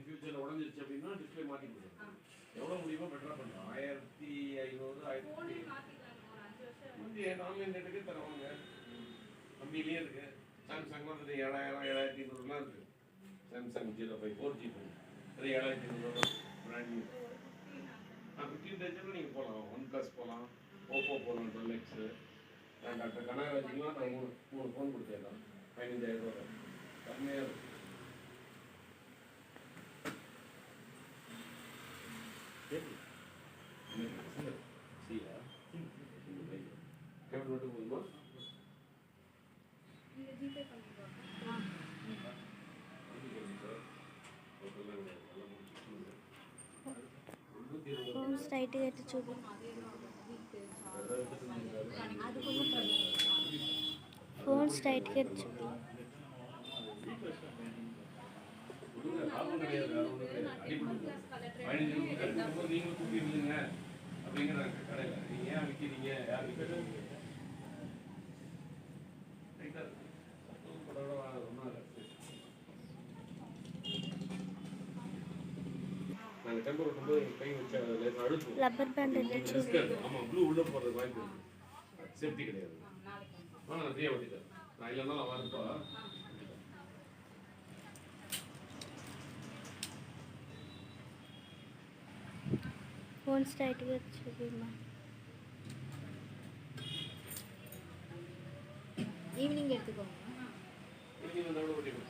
இன் ஃபியூச்சரில் உடஞ்சிருச்சு அப்படின்னா டிஸ்பிளே மாற்றி கொடுக்குறோம். எவ்வளோ முடியுமோ பெட்டராக பண்ணுறோம். 1500 1000 ஆன்லைன் ரேட்டுக்கு தருவாங்க. கம்மியிலேயே இருக்குது. சாம்சங் வந்து 7000 7500 இருக்குது. சாம்சங் 05 4G ஃபோன் அது 7500 பிராண்ட் நியூ. 15,000 நீங்கள் போகலாம். ஒன் ப்ளஸ் போகலாம், ஓப்போ போகலாம், 12X. டாக்டர் கனகராஜுக்குலாம் நான் மூணு ஃபோன் கொடுத்தேன். 15,000 ரூபா கம்மியாக இருக்கும். பேமெண்ட் மட்டும் போதுமா? ఫోన్ స్ట్రైట్గా ఎట్టు చూపి ఫోన్ స్ట్రైట్గా ఎట్టు చూపి நீங்கள் கூப்பிடுவீங்க அப்படிங்கிறாங்க கடையில். நீங்கள் ஏன் விற்கிறீங்க, யார் விற்கிறீங்க? ரைட்டாக இருக்கு. நாங்கள் டெம்பர் ஓட்டும்போது கை வச்சு அழுத்தும். రబ్బర్ బ్యాండ్ ఎట్టు చూపి ஆமாம், ப்ளூ உள்ளே போடுறது வாய்ப்பு இருக்குது. சேஃப்டி கிடையாது. நான் ஃப்ரீயாக ஓட்டிட்டேன். நான் இல்லைன்னா வரப்போ ఫోన్ స్ట్రైట్గా ఎట్టు చూపిమ్మా. ఈవినింగ్ ఎత్తుకోమా. Evening voting